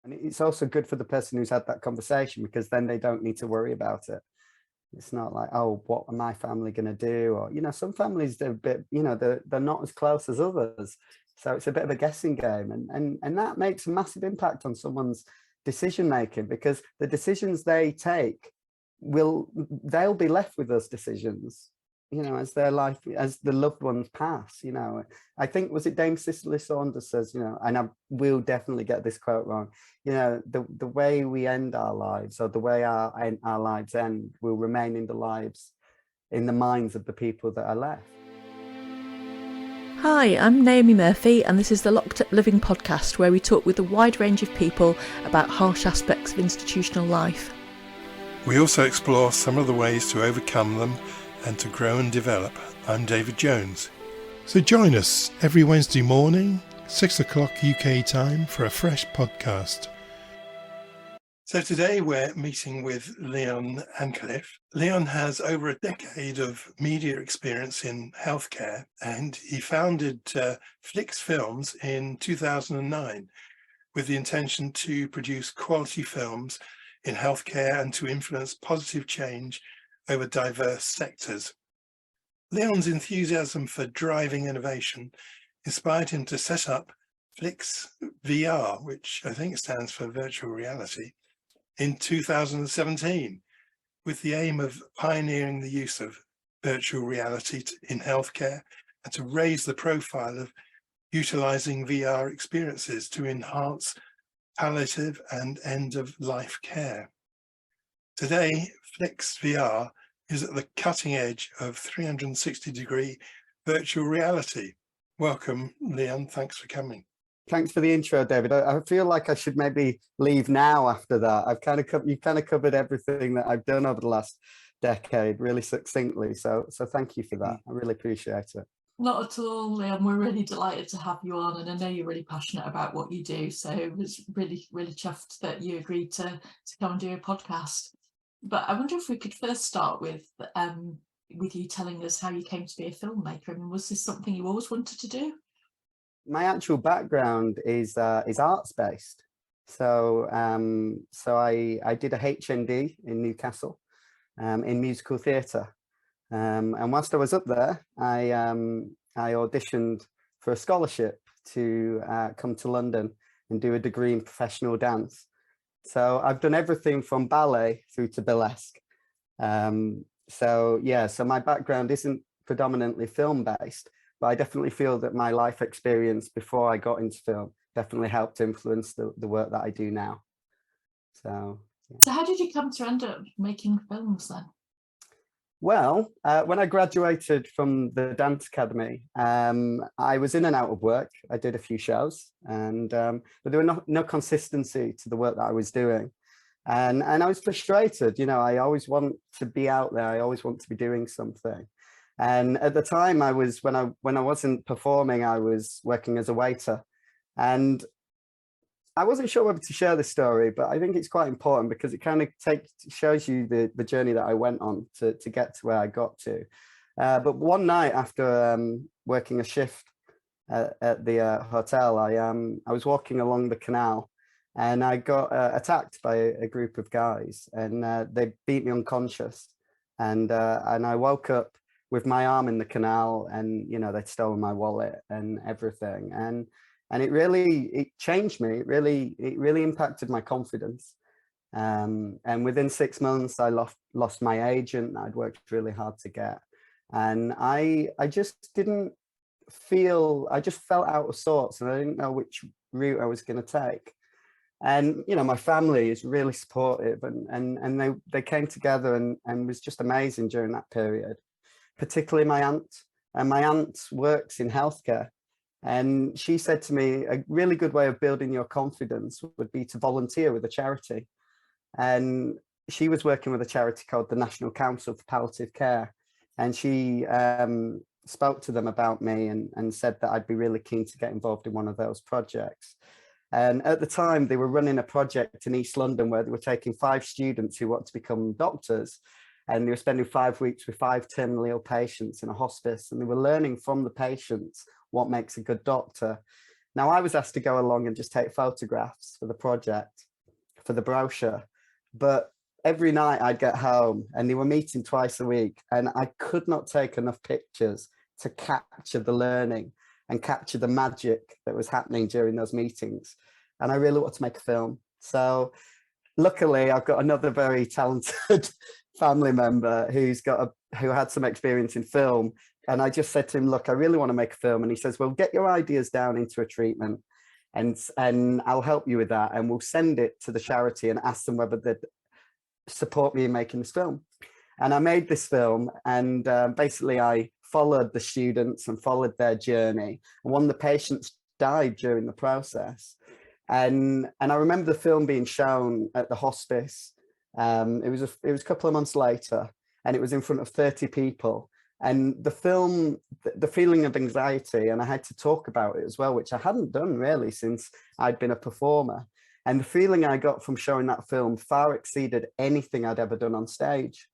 And it's also good for the person who's had that conversation, because then they don't need to worry about it. It's not like, oh, what are my family going to do? Or, some families, they're a bit, they're not as close as others. So it's a bit of a guessing game. And that makes a massive impact on someone's decision making, because the decisions they take they'll be left with those decisions, as their life, as the loved ones pass. I think, was it Dame Cicely Saunders says, and I will definitely get this quote wrong, the way we end our lives, or the way our lives end, will remain in the minds of the people that are left. Hi, I'm Naomi Murphy, and this is the Locked Up Living podcast, where we talk with a wide range of people about harsh aspects of institutional life. We also explore some of the ways to overcome them and to grow and develop. I'm David Jones. So join us every Wednesday morning, 6 o'clock UK time, for a fresh podcast. So today we're meeting with Leon Ancliffe. Leon has over a decade of media experience in healthcare, and he founded Flix Films in 2009 with the intention to produce quality films in healthcare and to influence positive change over diverse sectors. Leon's enthusiasm for driving innovation inspired him to set up Flix VR, which I think stands for virtual reality, in 2017, with the aim of pioneering the use of virtual reality in healthcare and to raise the profile of utilising VR experiences to enhance palliative and end-of-life care. Today, Flix VR is at the cutting edge of 360-degree virtual reality. Welcome, Leon. Thanks for coming. Thanks for the intro, David. I feel like I should maybe leave now after that. You've kind of covered everything that I've done over the last decade really succinctly. So thank you for that. I really appreciate it. Not at all, Leon. We're really delighted to have you on, and I know you're really passionate about what you do. So it was really, really chuffed that you agreed to come and do a podcast. But I wonder if we could first start with you telling us how you came to be a filmmaker. I mean, was this something you always wanted to do? My actual background is arts based. So I did a HND in Newcastle in musical theatre. And whilst I was up there, I auditioned for a scholarship to come to London and do a degree in professional dance. So I've done everything from ballet through to burlesque. So my background isn't predominantly film based, but I definitely feel that my life experience before I got into film definitely helped influence the work that I do now. So how did you come to end up making films then? Well, when I graduated from the dance academy, I was in and out of work. I did a few shows, but there were no consistency to the work that I was doing. And I was frustrated. I always want to be out there. I always want to be doing something. And at the time, when I wasn't performing, I was working as a waiter. And I wasn't sure whether to share this story, but I think it's quite important because it kind of shows you the journey that I went on to get to where I got to. But one night after working a shift at the hotel, I was walking along the canal, and I got attacked by a group of guys, and they beat me unconscious. And I woke up with my arm in the canal, and they'd stolen my wallet and everything. And it changed me. It really impacted my confidence. And within 6 months, I lost my agent. I'd worked really hard to get. And I just didn't feel, I just felt out of sorts, and I didn't know which route I was going to take. And, my family is really supportive, and they came together and was just amazing during that period, particularly my aunt. And my aunt works in healthcare. And she said to me, a really good way of building your confidence would be to volunteer with a charity. And she was working with a charity called the National Council for Palliative Care. And she spoke to them about me and said that I'd be really keen to get involved in one of those projects. And at the time, they were running a project in East London where they were taking 5 students who want to become doctors. And they were spending 5 weeks with 5 terminally ill patients in a hospice. And they were learning from the patients what makes a good doctor. Now I was asked to go along and just take photographs for the project, for the brochure, but every night I'd get home and they were meeting twice a week and I could not take enough pictures to capture the learning and capture the magic that was happening during those meetings. And I really want to make a film. So luckily I've got another very talented family member who had some experience in film. And I just said to him, look, I really want to make a film. And he says, well, get your ideas down into a treatment and I'll help you with that. And we'll send it to the charity and ask them whether they'd support me in making this film. And I made this film, and basically I followed the students and followed their journey. And one of the patients died during the process. And I remember the film being shown at the hospice. It was a couple of months later, and it was in front of 30 people. And the film, the feeling of anxiety, and I had to talk about it as well, which I hadn't done really since I'd been a performer. And the feeling I got from showing that film far exceeded anything I'd ever done on stage.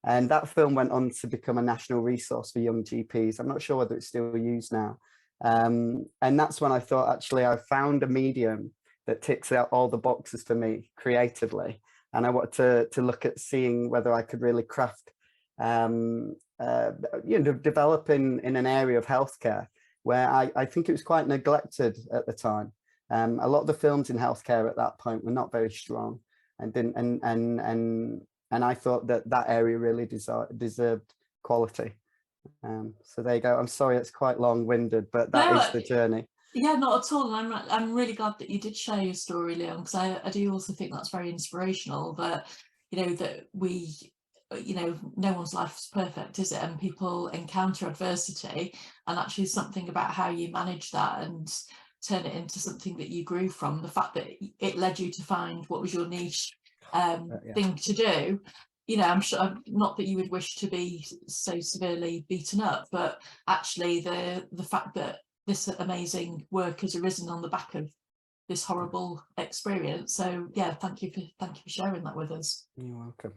And that film went on to become a national resource for young GPs. I'm not sure whether it's still used now. And that's when I thought, actually, I found a medium that ticks out all the boxes for me creatively. And I wanted to look at seeing whether I could really craft, develop in an area of healthcare where I think it was quite neglected at the time. A lot of the films in healthcare at that point were not very strong, and I thought that area really deserved quality. So there you go. I'm sorry it's quite long-winded, but that is the journey. Yeah, not at all. And I'm really glad that you did share your story, Leon, because I do also think that's very inspirational. That that we, no one's life is perfect, is it? And people encounter adversity, and actually something about how you manage that and turn it into something that you grew from, the fact that it led you to find what was your niche thing to do. I'm sure, not that you would wish to be so severely beaten up, but actually the fact that this amazing work has arisen on the back of this horrible experience. So yeah, thank you for sharing that with us. You're welcome.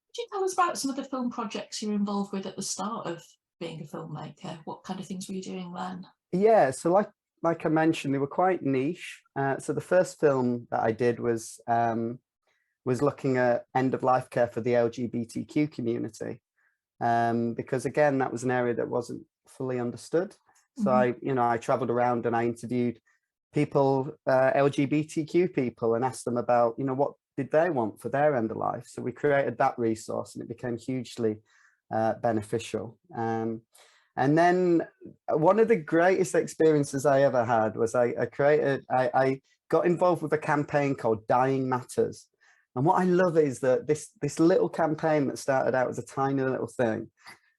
Could you tell us about some of the film projects you were involved with at the start of being a filmmaker? What kind of things were you doing then? Yeah, so like I mentioned, they were quite niche. So the first film that I did was looking at end-of-life care for the LGBTQ community, because again, that was an area that wasn't fully understood. So I traveled around and I interviewed people, LGBTQ people, and asked them about, what did they want for their end of life. So we created that resource, and it became hugely beneficial. And then one of the greatest experiences I ever had was I got involved with a campaign called Dying Matters. And what I love is that this little campaign that started out as a tiny little thing,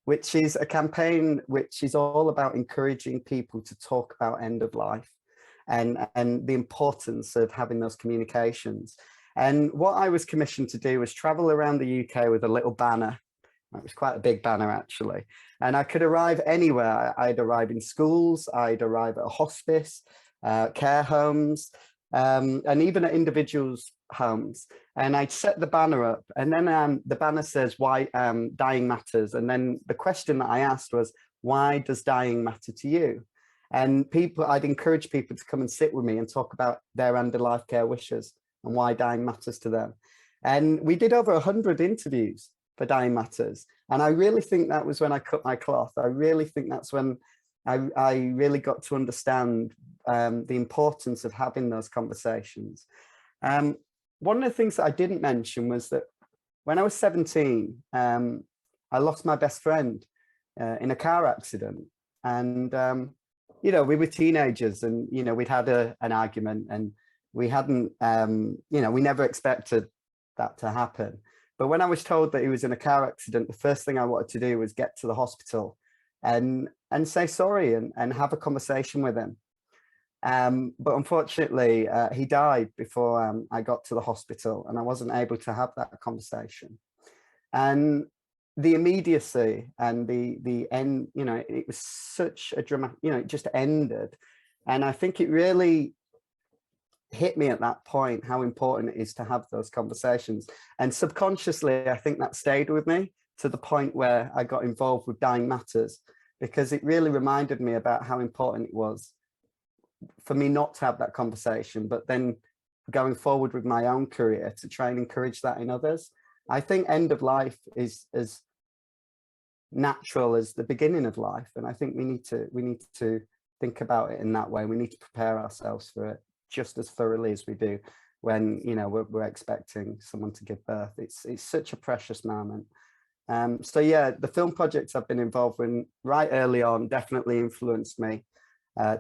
which is a campaign which is all about encouraging people to talk about end of life and the importance of having those communications. And what I was commissioned to do was travel around the UK with a little banner. It was quite a big banner, actually. And I could arrive anywhere. I'd arrive in schools, I'd arrive at a hospice, care homes, and even at individuals' homes. And I'd set the banner up, and then the banner says, why dying matters. And then the question that I asked was, why does dying matter to you? And I'd encourage people to come and sit with me and talk about their end-of-life care wishes and why dying matters to them. And we did over 100 interviews for Dying Matters. And I really think that was when I cut my cloth. I really think that's when I really got to understand the importance of having those conversations. One of the things that I didn't mention was that when I was 17, I lost my best friend in a car accident. And, we were teenagers, and, we'd had an argument, and we hadn't, we never expected that to happen. But when I was told that he was in a car accident, the first thing I wanted to do was get to the hospital and say sorry and have a conversation with him. But unfortunately, he died before I got to the hospital, and I wasn't able to have that conversation. And the immediacy and the end, it was such a dramatic, it just ended. And I think it really hit me at that point how important it is to have those conversations. And subconsciously, I think that stayed with me to the point where I got involved with Dying Matters, because it really reminded me about how important it was for me not to have that conversation, but then going forward with my own career to try and encourage that in others. I think end of life is as natural as the beginning of life, and I think we need to think about it in that way. We need to prepare ourselves for it just as thoroughly as we do when, you know, we're expecting someone to give birth. It's such a precious moment. So yeah, the film projects I've been involved in right early on definitely influenced me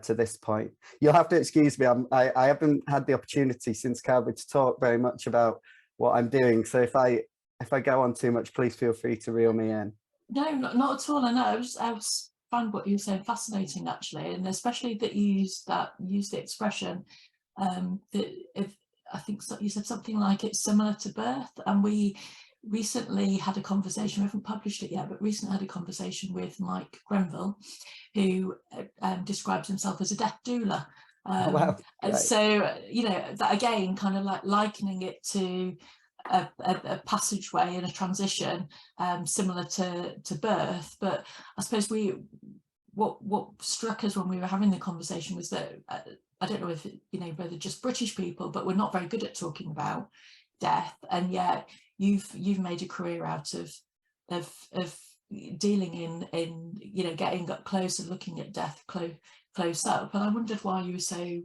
to this point. You'll have to excuse me, I haven't had the opportunity since COVID to talk very much about what I'm doing. So if I go on too much, please feel free to reel me in. No, not at all. I know. I was found what you were saying fascinating, actually, and especially that you used the expression that if I think you said something like it's similar to birth, and we recently had a conversation. We haven't published it yet, but recently had a conversation with Mike Grenville, who describes himself as a death doula. Oh, wow. So you know, that again, kind of like likening it to a passageway and a transition similar to birth. But I suppose what struck us when we were having the conversation was that I don't know if you know whether just British people, but we're not very good at talking about death, and yet you've made a career out of dealing in you know, getting up close and looking at death close up. And I wondered why you were so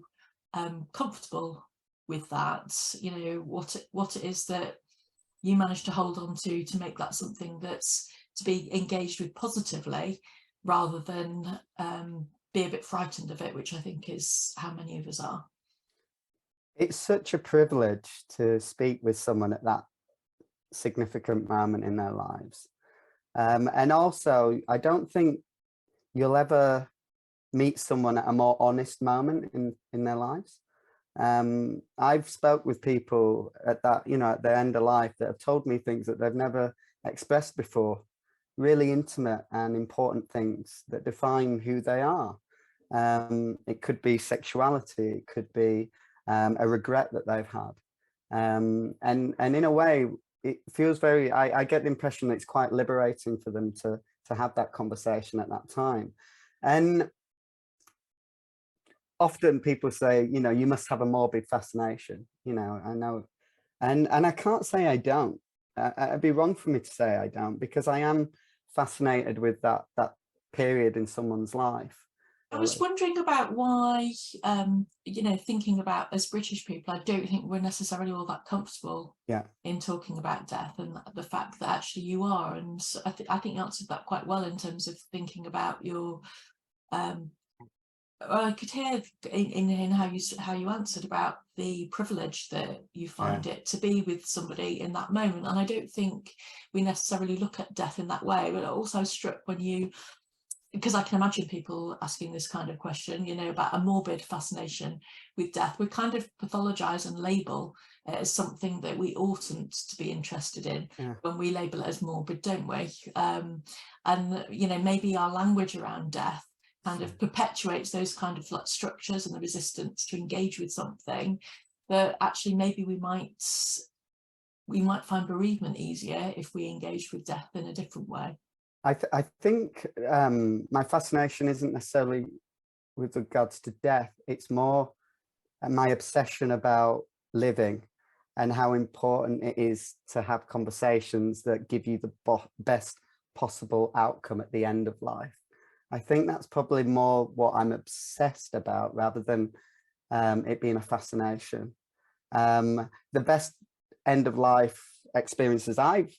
comfortable with that, you know, what it is that you managed to hold on to make that something that's to be engaged with positively rather than be a bit frightened of it, which I think is how many of us are. It's such a privilege to speak with someone at that significant moment in their lives. And also, I don't think you'll ever meet someone at a more honest moment in their lives. I've spoke with people at that, you know, at their end of life that have told me things that they've never expressed before, really intimate and important things that define who they are. It could be sexuality, it could be a regret that they've had. And in a way, it feels very, I get the impression that it's quite liberating for them to have that conversation at that time. And often people say, you know, you must have a morbid fascination, you know, I know. And I can't say I don't. It'd be wrong for me to say I don't, because I am fascinated with that period in someone's life. I was wondering about why, you know, thinking about as British people, I don't think we're necessarily all that comfortable in talking about death, and the fact that actually you are. And so I think you answered that quite well in terms of thinking about your, I could hear in how you answered about the privilege that you find it to be with somebody in that moment. And I don't think we necessarily look at death in that way. But also struck when you, because I can imagine people asking this kind of question, you know, about a morbid fascination with death. We kind of pathologize and label it as something that we oughtn't to be interested in when we label it as morbid, don't we? And, you know, maybe our language around death kind of perpetuates those kind of like structures and the resistance to engage with something that actually maybe we might find bereavement easier if we engaged with death in a different way. I think my fascination isn't necessarily with regards to death. It's more my obsession about living and how important it is to have conversations that give you the best possible outcome at the end of life. I think that's probably more what I'm obsessed about rather than it being a fascination. The best end of life experiences I've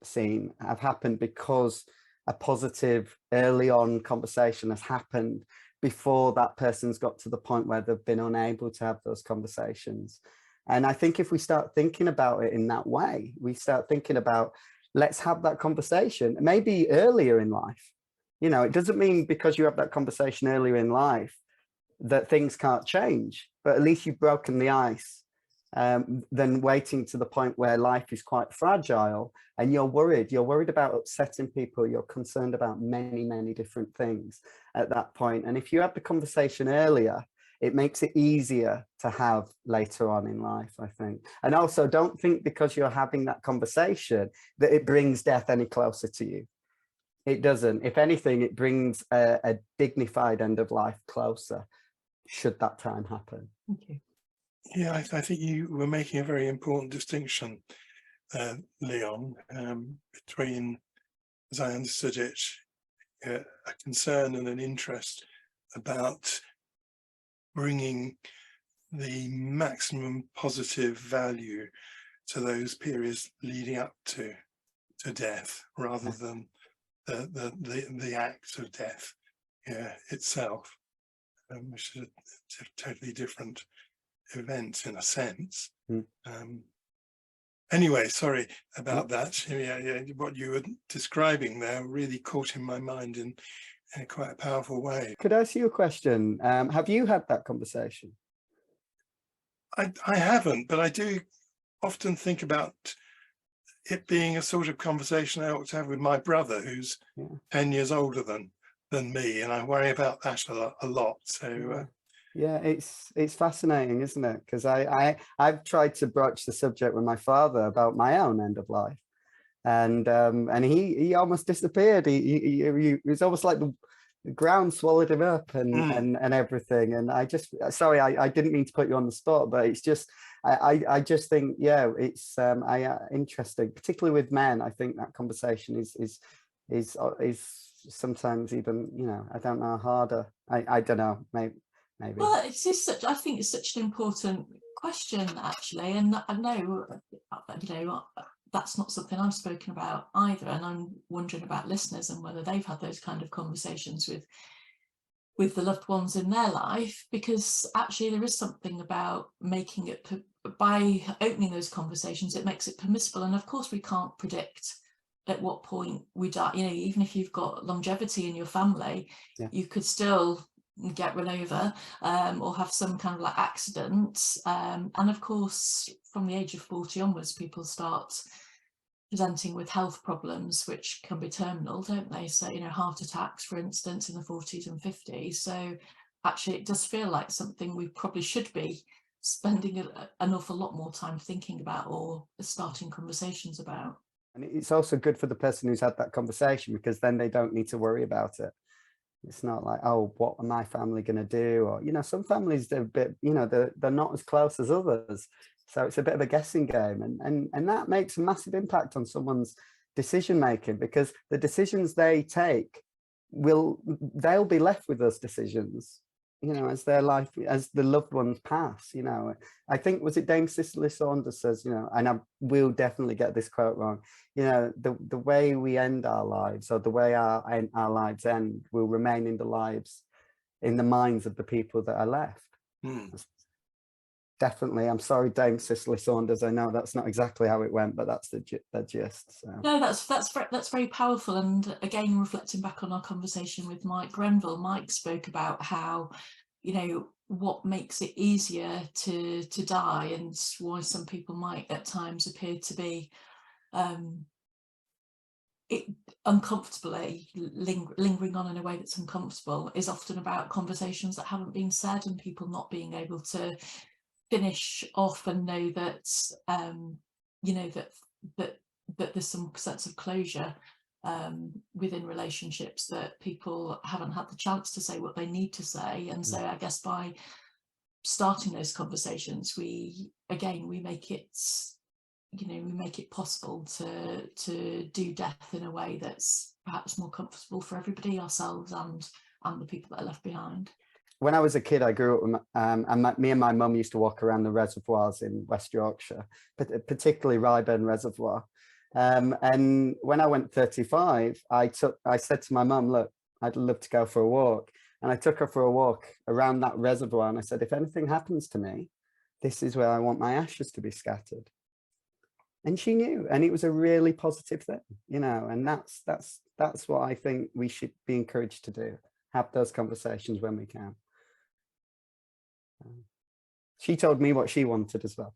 seen have happened because a positive early on conversation has happened before that person's got to the point where they've been unable to have those conversations. And I think if we start thinking about it in that way, we start thinking about, let's have that conversation, maybe earlier in life. You know, it doesn't mean because you have that conversation earlier in life that things can't change, but at least you've broken the ice. Than waiting to the point where life is quite fragile and you're worried about upsetting people, you're concerned about many different things at that point. And if you have the conversation earlier, it makes it easier to have later on in life, I think. And also, don't think because you're having that conversation that it brings death any closer to you. It doesn't. If anything, it brings a dignified end of life closer. should that time happen. Thank you. Yeah, I think you were making a very important distinction, Leon, between, as I understood it, a concern and an interest about bringing the maximum positive value to those periods leading up to death, rather than the act of death itself, which is a totally different event in a sense. Anyway, sorry about that. Yeah, what you were describing there really caught in my mind in quite a powerful way. Could I ask you a question? Have you had that conversation? I haven't, but I do often think about it being a sort of conversation I ought to have with my brother, who's 10 years older than me, and I worry about that a lot. So yeah, it's fascinating, isn't it? Because I've tried to broach the subject with my father about my own end of life, and he almost disappeared. He was almost like the ground swallowed him up and everything. And I just, sorry, I didn't mean to put you on the spot, but it's just, I just think, yeah, it's interesting, particularly with men. I think that conversation is sometimes even, you know, I don't know, harder. I don't know, maybe. Well, it's just such, I think it's such an important question, actually, and I know, you know, that's not something I've spoken about either, and I'm wondering about listeners and whether they've had those kind of conversations with the loved ones in their life, because actually there is something about making it, by opening those conversations, it makes it permissible. And of course we can't predict at what point we die. You know, even if you've got longevity in your family, you could still get run over or have some kind of like accident, and of course from the age of 40 onwards people start presenting with health problems which can be terminal, don't they? So, you know, heart attacks, for instance, in the 40s and 50s. So actually it does feel like something we probably should be spending an awful lot more time thinking about or starting conversations about. And it's also good for the person who's had that conversation, because then they don't need to worry about it. It's not like, oh, what are my family going to do? Or, you know, some families, they're a bit, you know, they're not as close as others. So it's a bit of a guessing game. And that makes a massive impact on someone's decision making, because the decisions they take they'll be left with those decisions, you know, as their life, as the loved ones pass. You know, I think, was it Dame Cicely Saunders says, you know, and I will definitely get this quote wrong, you know, the way we end our lives, or the way our lives end, will remain in the minds of the people that are left. Definitely. I'm sorry, Dame Cicely Saunders. I know that's not exactly how it went, but that's the gist. So. No, that's very powerful. And again, reflecting back on our conversation with Mike Grenville, Mike spoke about how, you know, what makes it easier to die, and why some people might at times appear to be uncomfortably lingering on in a way that's uncomfortable, is often about conversations that haven't been said, and people not being able to finish off and know that you know, that there's some sense of closure within relationships, that people haven't had the chance to say what they need to say. And so I guess by starting those conversations, we make it, you know, we make it possible to do death in a way that's perhaps more comfortable for everybody, ourselves and the people that are left behind. When I was a kid, I grew up with, and me and my mum used to walk around the reservoirs in West Yorkshire, particularly Ryburn Reservoir. And when I went 35, I said to my mum, look, I'd love to go for a walk. And I took her for a walk around that reservoir. And I said, if anything happens to me, this is where I want my ashes to be scattered. And she knew, and it was a really positive thing, you know, and that's what I think we should be encouraged to do. Have those conversations when we can. She told me what she wanted as well.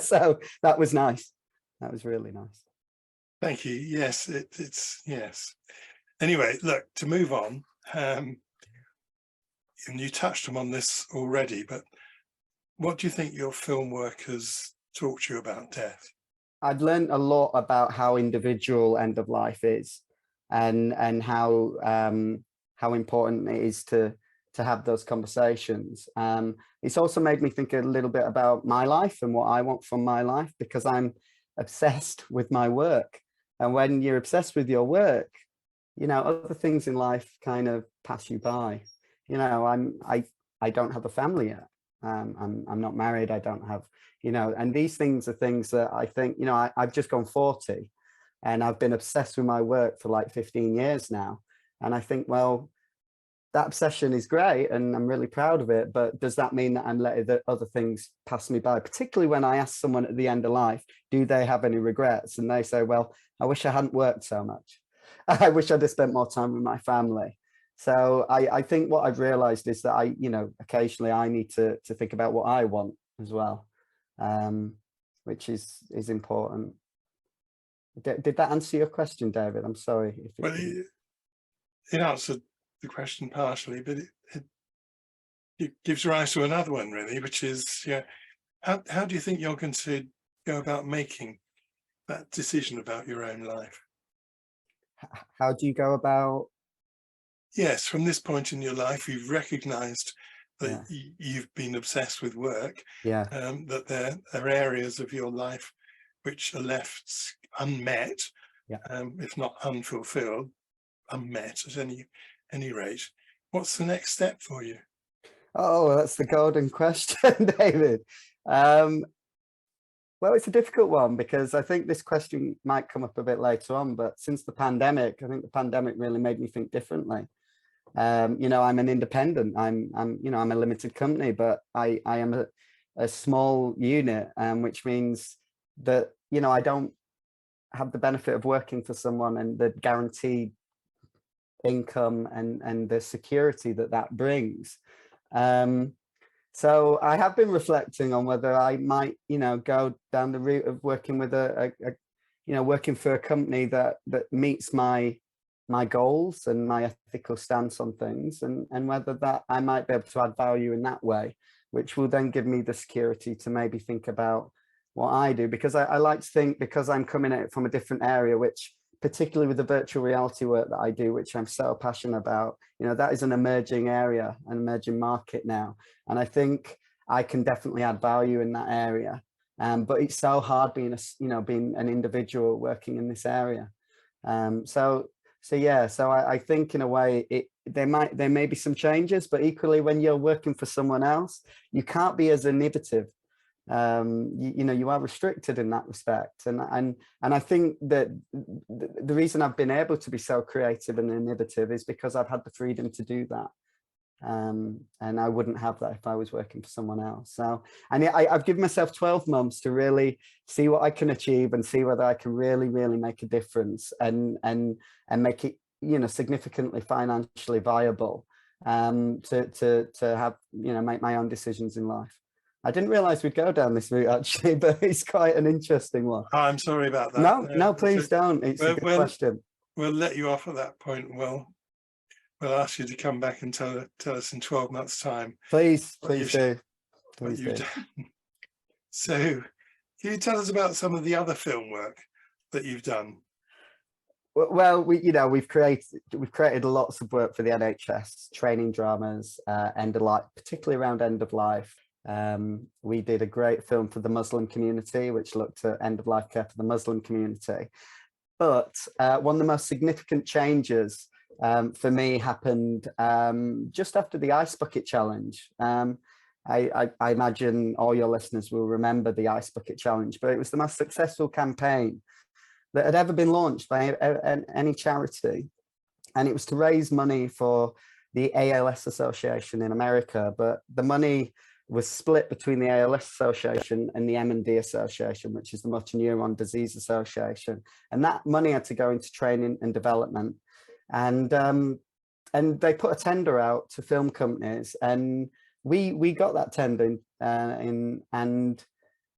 So that was nice. That was really nice. Thank you. Yes, it's yes. Anyway, look, to move on, and you touched on this already, but what do you think your film work has taught you about death? I've learned a lot about how individual end of life is, and how important it is to to have those conversations. It's also made me think a little bit about my life and what I want from my life, because I'm obsessed with my work. And when you're obsessed with your work, you know, other things in life kind of pass you by. You know, I don't have a family yet. I'm not married. I don't have, you know, and these things are things that I think, you know, I've just gone 40 and I've been obsessed with my work for like 15 years now. And I think, well, that obsession is great and I'm really proud of it, but does that mean that I'm letting the other things pass me by? Particularly when I ask someone at the end of life, do they have any regrets? And they say, well, I wish I hadn't worked so much. I wish I'd have spent more time with my family. So I think what I've realized is that you know, occasionally I need to think about what I want as well, which is important. Did that answer your question, David? I'm sorry. Well, it answered the question partially, but it gives rise to another one, really, which is, yeah, how do you think you're going to go about making that decision about your own life? How do you go about? Yes, from this point in your life, you've recognized that Yeah. you've been obsessed with work, Yeah. that there are areas of your life which are left unmet, Yeah. if not unfulfilled, unmet at any rate. What's the next step for you? Oh, that's the golden question, David. Well, it's a difficult one because I think this question might come up a bit later on, but since the pandemic, I think the pandemic really made me think differently. You know, I'm an independent, you know, I'm a limited company, but I am a small unit, which means that, you know, I don't have the benefit of working for someone and the guaranteed income and the security that that brings. So I have been reflecting on whether I might, you know, go down the route of working with you know, working for a company that meets my goals and my ethical stance on things, and whether that I might be able to add value in that way, which will then give me the security to maybe think about what I do, because I like to think, because I'm coming at it from a different area, which particularly with the virtual reality work that I do, which I'm so passionate about, you know, that is an emerging area, an emerging market now. And I think I can definitely add value in that area. But it's so hard being being an individual working in this area. So I think in a way there may be some changes, but equally when you're working for someone else, you can't be as innovative. You know, you are restricted in that respect, and I think that the reason I've been able to be so creative and innovative is because I've had the freedom to do that, and I wouldn't have that if I was working for someone else. So, and I've given myself 12 months to really see what I can achieve and see whether I can really make a difference and make it, you know, significantly financially viable, to have, you know, make my own decisions in life. I didn't realize we'd go down this route actually, but it's quite an interesting one. Oh, I'm sorry about that. No, please don't. It's a good question. We'll let you off at that point. We'll ask you to come back and tell us in 12 months' time. Please do. So, can you tell us about some of the other film work that you've done? Well, we've created lots of work for the NHS, training dramas, end of life, particularly around end of life. We did a great film for the Muslim community, which looked at end of life care for the Muslim community. But one of the most significant changes for me happened just after the Ice Bucket Challenge. I imagine all your listeners will remember the Ice Bucket Challenge, but it was the most successful campaign that had ever been launched by any charity. And it was to raise money for the ALS Association in America, but the money was split between the ALS Association and the M&D Association, which is the Motor Neuron Disease Association. And that money had to go into training and development. And they put a tender out to film companies, and we got that tender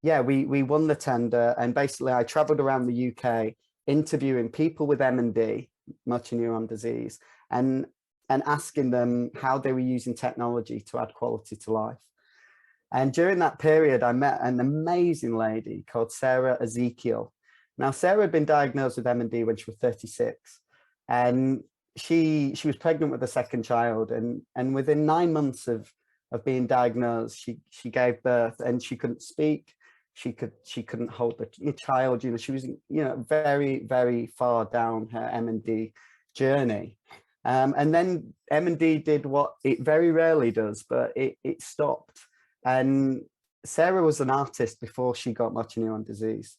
we won the tender. And basically I traveled around the UK interviewing people with M&D, motor neuron disease, and asking them how they were using technology to add quality to life. And during that period, I met an amazing lady called Sarah Ezekiel. Now, Sarah had been diagnosed with M&D when she was 36. And she was pregnant with a second child, and within 9 months of being diagnosed, she gave birth, and she couldn't speak. She couldn't hold the child. She was very, very far down her M&D journey. And then M&D did what it very rarely does, but it stopped. And Sarah was an artist before she got motor neuron disease,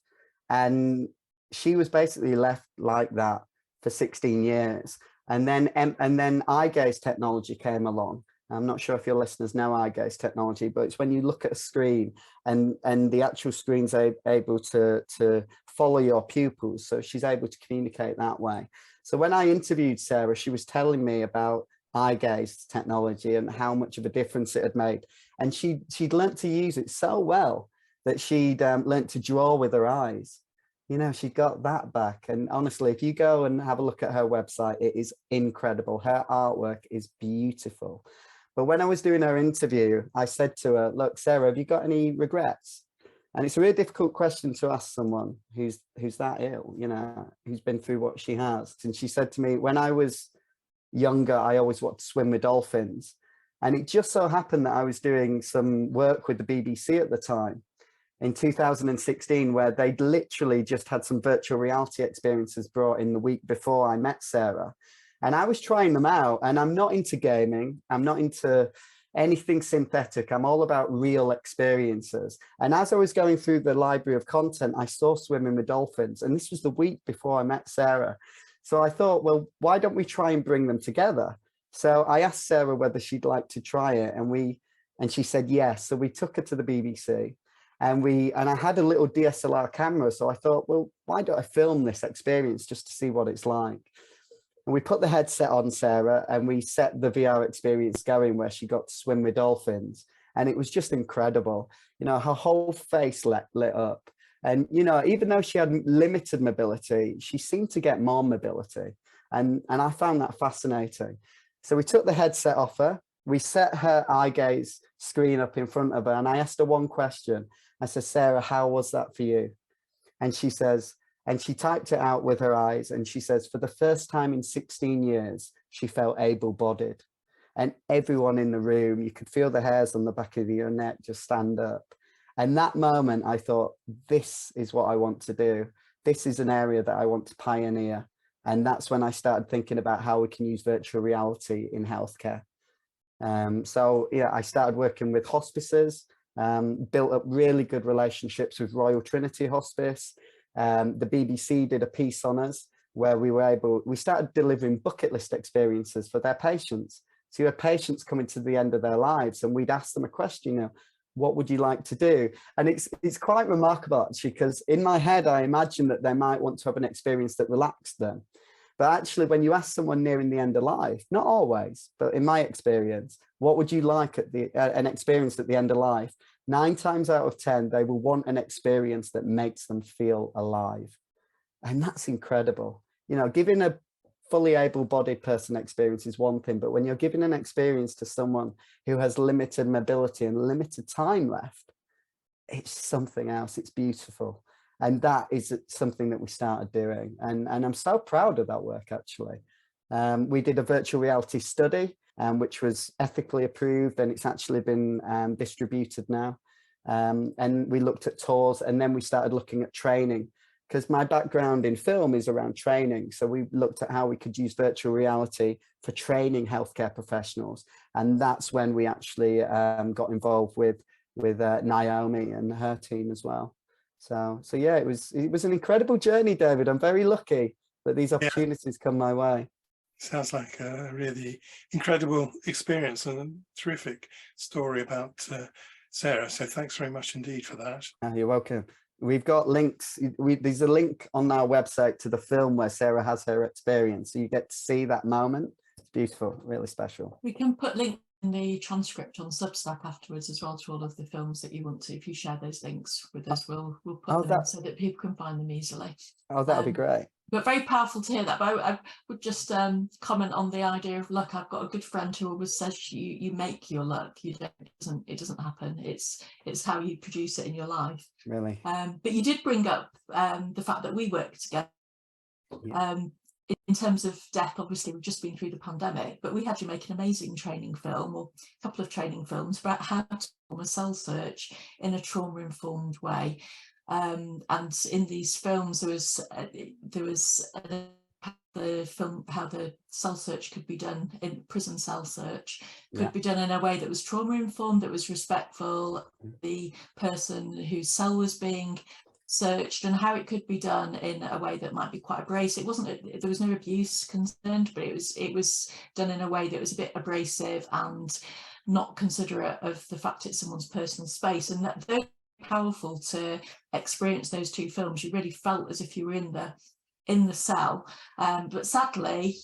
and she was basically left like that for 16 years. And then eye gaze technology came along. I'm not sure if your listeners know eye gaze technology, but it's when you look at a screen and the actual screen's able to follow your pupils. So she's able to communicate that way. So when I interviewed Sarah, she was telling me about eye gaze technology and how much of a difference it had made. And she'd learnt to use it so well that she'd learnt to draw with her eyes. She got that back. And honestly, if you go and have a look at her website, it is incredible. Her artwork is beautiful. But when I was doing her interview, I said to her, look, Sarah, have you got any regrets? And it's a really difficult question to ask someone who's that ill, who's been through what she has. And she said to me, when I was younger, I always wanted to swim with dolphins. And it just so happened that I was doing some work with the BBC at the time in 2016, where they'd literally just had some virtual reality experiences brought in the week before I met Sarah. And I was trying them out, and I'm not into gaming. I'm not into anything synthetic. I'm all about real experiences. And as I was going through the library of content, I saw Swimming with Dolphins. And this was the week before I met Sarah. So I thought, well, why don't we try and bring them together? So I asked Sarah whether she'd like to try it. And she said yes. So we took her to the BBC. And I had a little DSLR camera. So I thought, well, why don't I film this experience just to see what it's like? And we put the headset on Sarah, and we set the VR experience going where she got to swim with dolphins. And it was just incredible. Her whole face lit up. And, even though she had limited mobility, she seemed to get more mobility. And I found that fascinating. So we took the headset off her. We set her eye gaze screen up in front of her. And I asked her one question. I said, Sarah, how was that for you? And she says, and she typed it out with her eyes, and she says, for the first time in 16 years, she felt able-bodied. And everyone in the room, you could feel the hairs on the back of your neck just stand up. And that moment, I thought, this is what I want to do. This is an area that I want to pioneer. And that's when I started thinking about how we can use virtual reality in healthcare. So yeah, I started working with hospices, built up really good relationships with Royal Trinity Hospice. The BBC did a piece on us where we started delivering bucket list experiences for their patients. So you had patients coming to the end of their lives, and we'd ask them a question, what would you like to do? And it's quite remarkable, actually, because in my head, I imagine that they might want to have an experience that relaxed them. But actually, when you ask someone nearing the end of life, not always, but in my experience, what would you like at an experience at the end of life? 9 times out of 10, they will want an experience that makes them feel alive. And that's incredible. Giving a fully able-bodied person experience is one thing, but when you're giving an experience to someone who has limited mobility and limited time left, it's something else. It's beautiful. And that is something that we started doing. And I'm so proud of that work, actually. We did a virtual reality study, which was ethically approved, and it's actually been distributed now. And we looked at tours, and then we started looking at training, because my background in film is around training. So we looked at how we could use virtual reality for training healthcare professionals. And that's when we actually got involved with Naomi and her team as well. So yeah, it was an incredible journey, David. I'm very lucky that these opportunities come my way. Sounds like a really incredible experience and a terrific story about Sarah. So thanks very much indeed for that. You're welcome. We've got links. There's a link on our website to the film where Sarah has her experience. So you get to see that moment. It's beautiful, really special. We can put links in the transcript on Substack afterwards as well to all of the films that you want to. If you share those links with us, we'll put them in so that people can find them easily. Oh, that'll be great. But very powerful to hear that. But I would just comment on the idea of luck. I've got a good friend who always says you make your luck. It doesn't happen. It's how you produce it in your life. Really. But you did bring up the fact that we work together. Yeah. in terms of death, obviously we've just been through the pandemic, but we had you make an amazing training film, or a couple of training films, about how to perform a cell search in a trauma-informed way. And in these films, there was the film how the cell search could be done, in prison cell search could be done in a way that was trauma informed, that was respectful, the person whose cell was being searched, and how it could be done in a way that might be quite abrasive. It wasn't, there was no abuse concerned, but it was done in a way that was a bit abrasive and not considerate of the fact it's someone's personal space. And that they're powerful to experience those two films. You really felt as if you were in the cell, but sadly,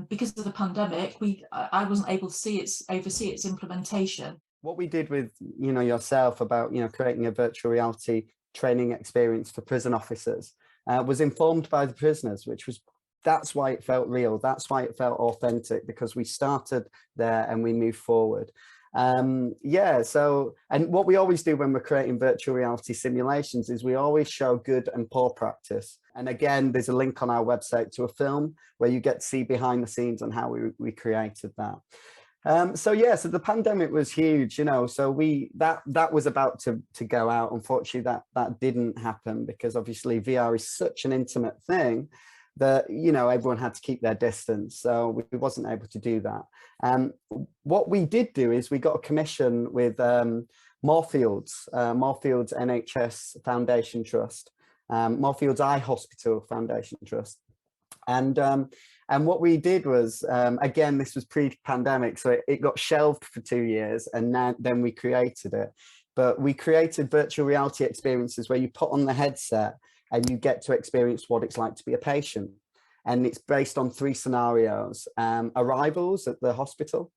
because of the pandemic, I wasn't able to oversee its implementation. What we did with yourself about creating a virtual reality training experience for prison officers was informed by the prisoners, that's why it felt real, that's why it felt authentic, because we started there and we moved forward. So, and what we always do when we're creating virtual reality simulations is we always show good and poor practice. And again, there's a link on our website to a film where you get to see behind the scenes on how we created that. So the pandemic was huge, so that was about to go out. Unfortunately, that didn't happen, because obviously VR is such an intimate thing that everyone had to keep their distance, so we wasn't able to do that. What we did do is we got a commission with Moorfields NHS Foundation Trust, Moorfields Eye Hospital Foundation Trust, and what we did was, again, this was pre-pandemic, so it got shelved for 2 years, and then we created it. But we created virtual reality experiences where you put on the headset and you get to experience what it's like to be a patient. And it's based on 3 scenarios: arrivals at the hospital,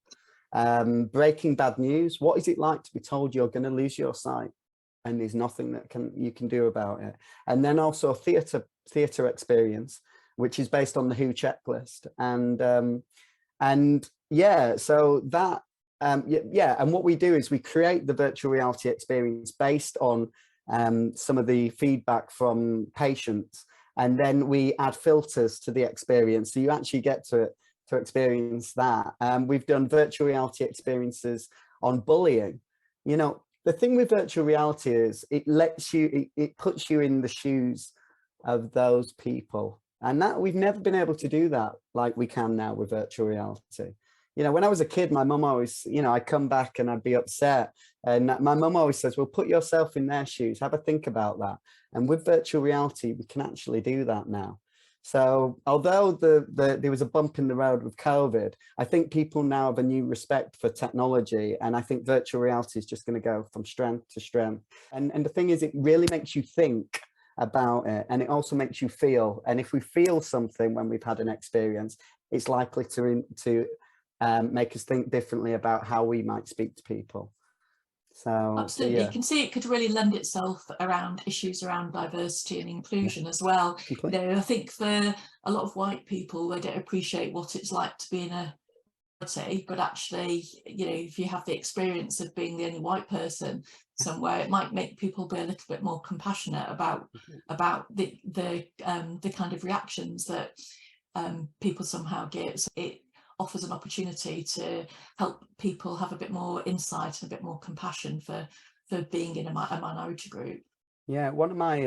breaking bad news, what is it like to be told you're going to lose your sight and there's nothing that you can do about it, and then also a theatre experience, which is based on the WHO checklist. And what we do is we create the virtual reality experience based on some of the feedback from patients, and then we add filters to the experience, so you actually get to experience that. We've done virtual reality experiences on bullying. The thing with virtual reality is it puts you in the shoes of those people, and that we've never been able to do that like we can now with virtual reality. When I was a kid, my mum always, I'd come back and I'd be upset, and my mum always says, well, put yourself in their shoes, have a think about that. And with virtual reality, we can actually do that now. So although there was a bump in the road with COVID, I think people now have a new respect for technology, and I think virtual reality is just going to go from strength to strength. And the thing is, it really makes you think about it, and it also makes you feel. And if we feel something when we've had an experience, it's likely to make us think differently about how we might speak to people. So absolutely, you can see it could really lend itself around issues around diversity and inclusion as well. I think for a lot of white people, they don't appreciate what it's like to be in a minority, but actually, if you have the experience of being the only white person somewhere, it might make people be a little bit more compassionate about the kind of reactions that people somehow give. So it offers an opportunity to help people have a bit more insight and a bit more compassion for being in a minority group. Yeah, one of my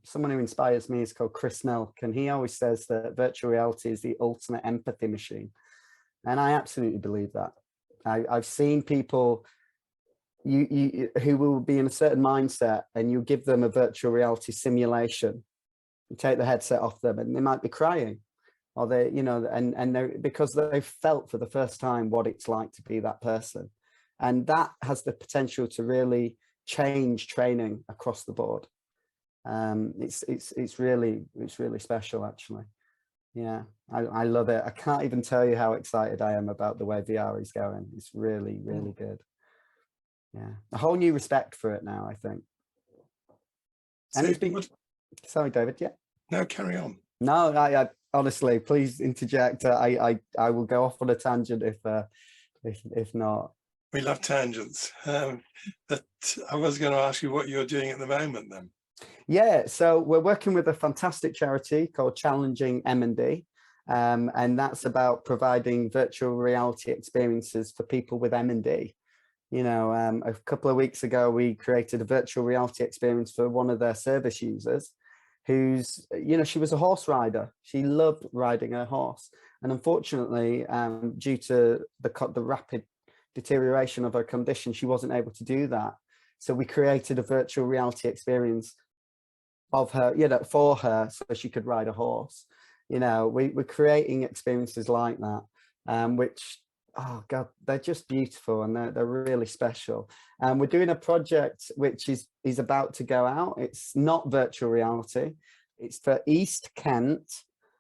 someone who inspires me is called Chris Milk, and he always says that virtual reality is the ultimate empathy machine, and I absolutely believe that. I've seen people who will be in a certain mindset, and you give them a virtual reality simulation, you take the headset off them, and they might be crying. Or they, and they're, because they've felt for the first time what it's like to be that person, and that has the potential to really change training across the board. It's really special, actually. Yeah, I love it. I can't even tell you how excited I am about the way VR is going. It's really good. Yeah, a whole new respect for it now, I think. And it's been. Sorry, David. Yeah. No, carry on. No, I honestly, please interject. I will go off on a tangent if not. We love tangents. But I was going to ask you what you're doing at the moment then. Yeah, so we're working with a fantastic charity called Challenging M&D, And that's about providing virtual reality experiences for people with M&D. You know, a couple of weeks ago, we created a virtual reality experience for one of their service users who's, you know, she was a horse rider. She loved riding her horse. And unfortunately, due to the rapid deterioration of her condition, she wasn't able to do that. So we created a virtual reality experience of her, you know, for her, so she could ride a horse. You know, we're creating experiences like that, which, oh God, they're just beautiful, and they're really special. And we're doing a project which is about to go out. It's not virtual reality. It's for East Kent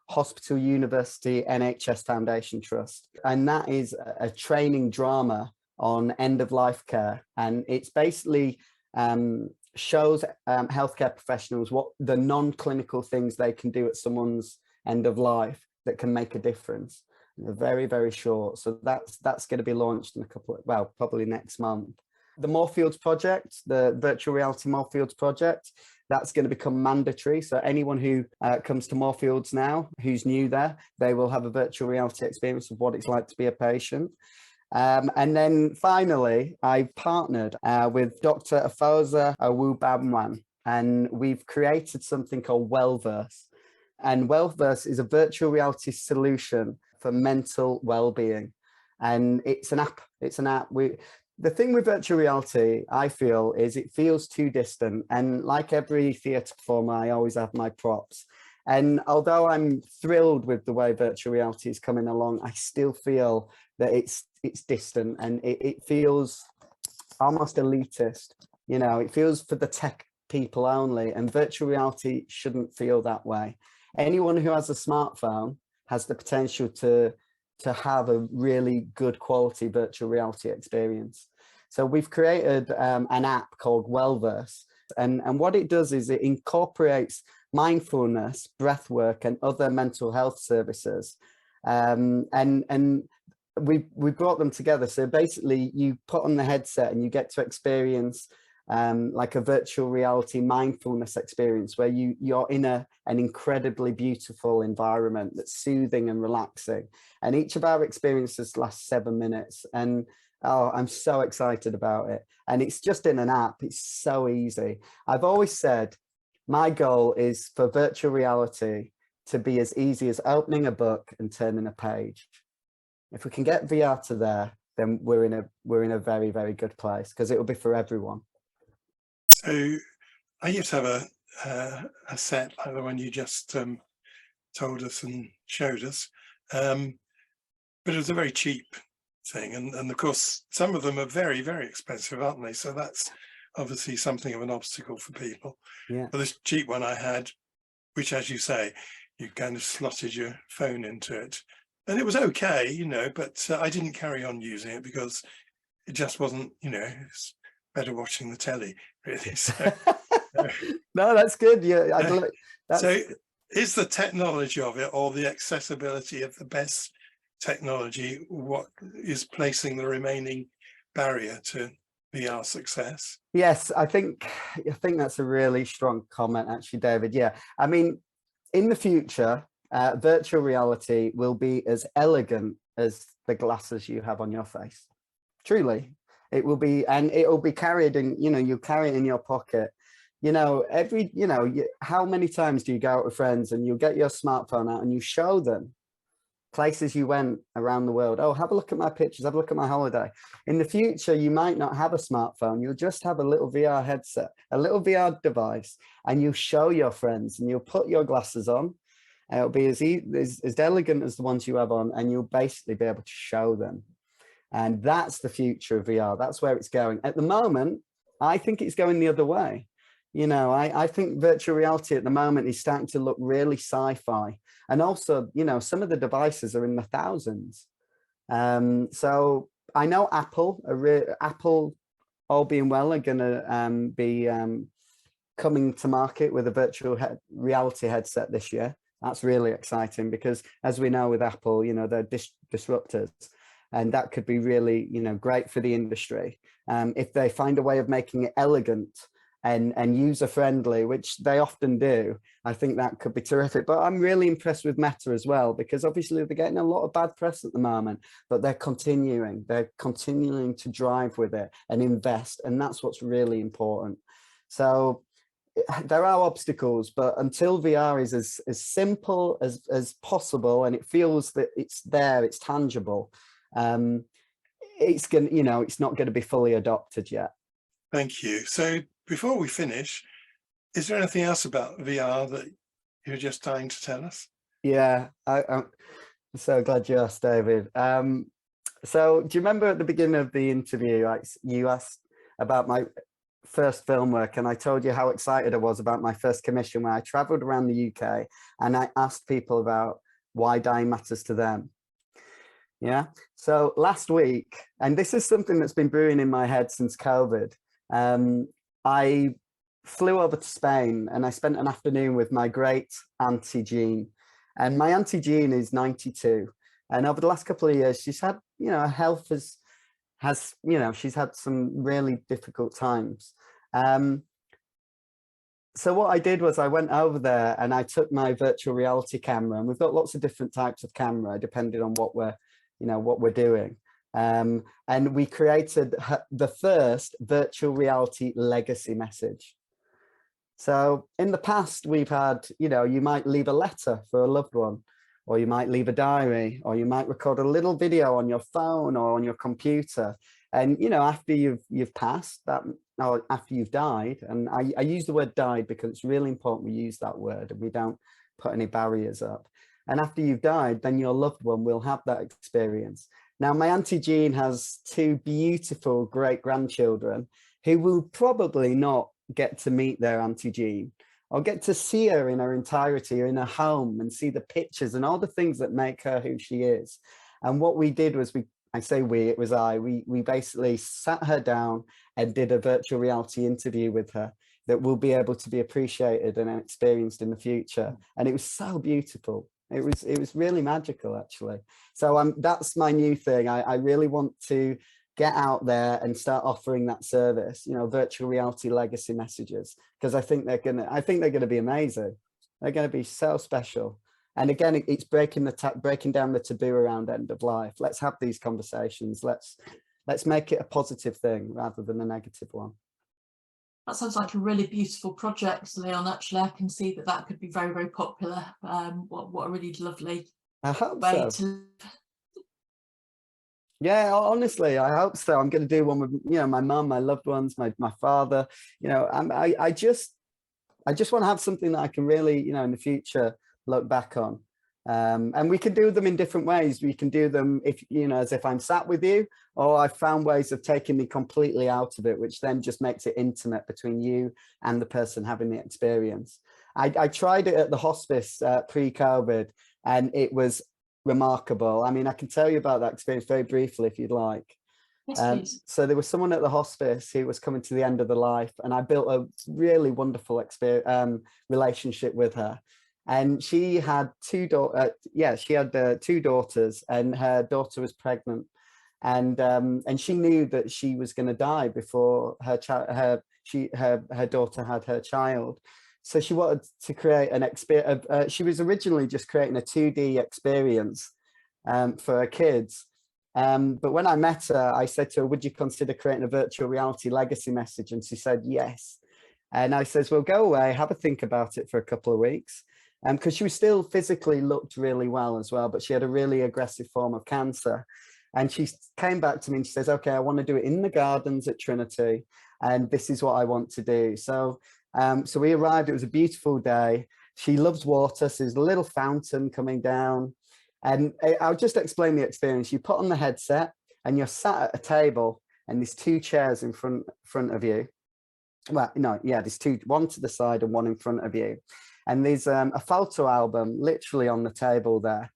Hospital University NHS Foundation Trust. And that is a training drama on end of life care. And it's basically shows healthcare professionals what the non-clinical things they can do at someone's end of life that can make a difference. They're very, very short. So that's going to be launched in a couple of, well, probably next month. The Moorfields project, the virtual reality Moorfields project, that's going to become mandatory. So anyone who comes to Moorfields now, who's new there, they will have a virtual reality experience of what it's like to be a patient. And then finally, I partnered with Dr. Afosa Awubamwan, and we've created something called Wellverse. And Wellverse is a virtual reality solution for mental well-being. And it's an app. It's an app. The thing with virtual reality, I feel, is it feels too distant. And like every theatre performer, I always have my props. And although I'm thrilled with the way virtual reality is coming along, I still feel that it's distant, and it feels almost elitist. You know, it feels for the tech people only, and virtual reality shouldn't feel that way. Anyone who has a smartphone has the potential to have a really good quality virtual reality experience. So we've created an app called Wellverse, and what it does is it incorporates mindfulness, breath work, and other mental health services, and we brought them together. So basically, you put on the headset and you get to experience like a virtual reality mindfulness experience where you're in an incredibly beautiful environment that's soothing and relaxing. And each of our experiences lasts 7 minutes. And oh, I'm so excited about it. And it's just in an app. It's so easy. I've always said my goal is for virtual reality to be as easy as opening a book and turning a page. If we can get VR to there, then we're in a very, very good place, because it will be for everyone. So I used to have a set like the one you just told us and showed us, but it was a very cheap thing, and of course some of them are very, very expensive, aren't they? So that's obviously something of an obstacle for people. Yeah. But this cheap one I had, which, as you say, you kind of slotted your phone into it, and it was okay, you know, but I didn't carry on using it because it just wasn't, you know, it's better watching the telly, really. So, no, that's good. Yeah, so is the technology of it, or the accessibility of the best technology, what is placing the remaining barrier to VR success? Yes, I think that's a really strong comment, actually, David. Yeah, I mean, in the future, virtual reality will be as elegant as the glasses you have on your face. Truly, it will be, and it will be carried in, you know, you carry it in your pocket. You know, how many times do you go out with friends and you get your smartphone out and you show them places you went around the world? Oh, have a look at my pictures, have a look at my holiday. In the future, you might not have a smartphone. You'll just have a little VR headset, a little VR device, and you show your friends, and you'll put your glasses on. It'll be as elegant as the ones you have on, and you'll basically be able to show them. And that's the future of VR. That's where it's going. At the moment, I think it's going the other way. You know, I think virtual reality at the moment is starting to look really sci-fi. And also, you know, some of the devices are in the thousands. So I know Apple, all being well, are going to be coming to market with a virtual reality headset this year. That's really exciting because, as we know with Apple, you know, they're disruptors. And that could be really, you know, great for the industry if they find a way of making it elegant and user friendly, which they often do, I think that could be terrific. But I'm really impressed with Meta as well, because obviously they're getting a lot of bad press at the moment, but they're continuing to drive with it and invest, and that's what's really important. So there are obstacles, but until VR is as simple as possible, and it feels that it's there, it's tangible, it's going, it's not going to be fully adopted yet. Thank you. So before we finish, is there anything else about VR that you're just dying to tell us? Yeah, I'm so glad you asked, David. So do you remember at the beginning of the interview, you asked about my first film work, and I told you how excited I was about my first commission, where I traveled around the UK and I asked people about why dying matters to them. Yeah. So last week, and this is something that's been brewing in my head since COVID, I flew over to Spain and I spent an afternoon with my great auntie Jean. And my auntie Jean is 92. And over the last couple of years, she's had, her health has, she's had some really difficult times. So what I did was I went over there and I took my virtual reality camera, and we've got lots of different types of camera depending on what we're doing. And we created the first virtual reality legacy message. So in the past, we've had, you might leave a letter for a loved one, or you might leave a diary, or you might record a little video on your phone or on your computer. And, after you've passed that, or after you've died, and I use the word died because it's really important we use that word and we don't put any barriers up. And after you've died, then your loved one will have that experience. Now, my Auntie Jean has two beautiful great-grandchildren who will probably not get to meet their Auntie Jean or get to see her in her entirety or in her home and see the pictures and all the things that make her who she is. And what we did was we basically sat her down and did a virtual reality interview with her that will be able to be appreciated and experienced in the future. And it was so beautiful. It was really magical, actually. So that's my new thing. I really want to get out there and start offering that service, virtual reality legacy messages, because I think they're gonna be amazing. They're gonna be so special. And again, it's breaking down the taboo around end of life. Let's have these conversations. Let's make it a positive thing rather than a negative one. That sounds like a really beautiful project, Leon. Actually, I can see that could be very, very popular. What a really lovely way to live. Yeah, honestly, I hope so. I'm going to do one with, my mum, my loved ones, my father. I just want to have something that I can really, in the future, look back on. And we can do them in different ways. We can do them as if I'm sat with you, or I've found ways of taking me completely out of it, which then just makes it intimate between you and the person having the experience. I tried it at the hospice pre-COVID, and it was remarkable. I mean, I can tell you about that experience very briefly if you'd like. Yes, please. So there was someone at the hospice who was coming to the end of their life, and I built a really wonderful relationship with her. And she had two daughters, and her daughter was pregnant, and she knew that she was going to die before her daughter had her child. So she wanted to create an experience. She was originally just creating a 2D experience for her kids. But when I met her, I said to her, would you consider creating a virtual reality legacy message? And she said, yes. And I says, well, go away, have a think about it for a couple of weeks. Because she was still physically looked really well as well, but she had a really aggressive form of cancer. And she came back to me and she says, okay, I want to do it in the gardens at Trinity, and this is what I want to do. So we arrived, it was a beautiful day. She loves water, so there's a little fountain coming down. And I'll just explain the experience. You put on the headset and you're sat at a table, and there's two chairs in front of you. Well, no, yeah, there's two, one to the side and one in front of you. And there's a photo album literally on the table there.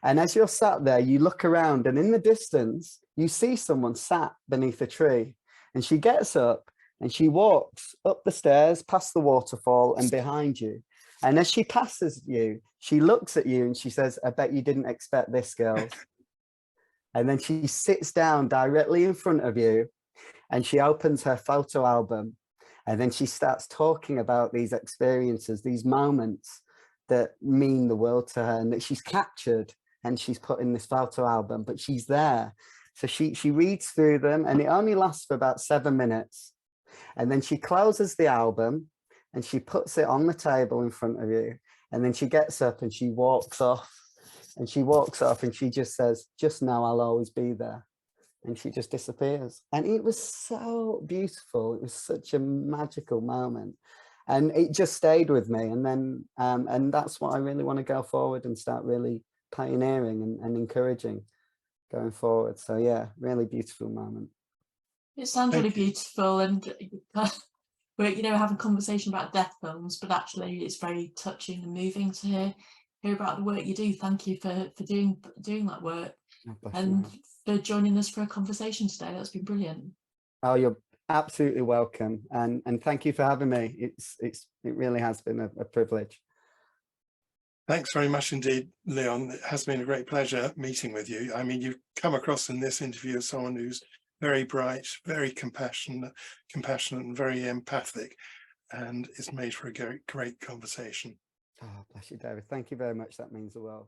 And as you're sat there, you look around, and in the distance, you see someone sat beneath a tree. And she gets up and she walks up the stairs, past the waterfall and behind you. And as she passes you, she looks at you and she says, I bet you didn't expect this, girls. And then she sits down directly in front of you and she opens her photo album. And then she starts talking about these experiences, these moments that mean the world to her and that she's captured and she's put in this photo album, but she's there. So she reads through them, and it only lasts for about 7 minutes. And then she closes the album and she puts it on the table in front of you. And then she gets up and she walks off, and she just says, "Just know I'll always be there." And she just disappears. And it was so beautiful. It was such a magical moment. And it just stayed with me. And then, and that's what I really want to go forward and start really pioneering and encouraging going forward. So yeah, really beautiful moment. It sounds really beautiful, and we're, you know, having a conversation about death films, but actually it's very touching and moving to hear about the work you do. Thank you for doing that work, and for joining us for a conversation today. That's been brilliant. Oh, you're absolutely welcome, and thank you for having me. It really has been a privilege. Thanks very much indeed, Leon. It has been a great pleasure meeting with you. I mean, you've come across in this interview as someone who's very bright, very compassionate and very empathic, and it's made for a great conversation. Oh, bless you, David. Thank you very much. That means the world.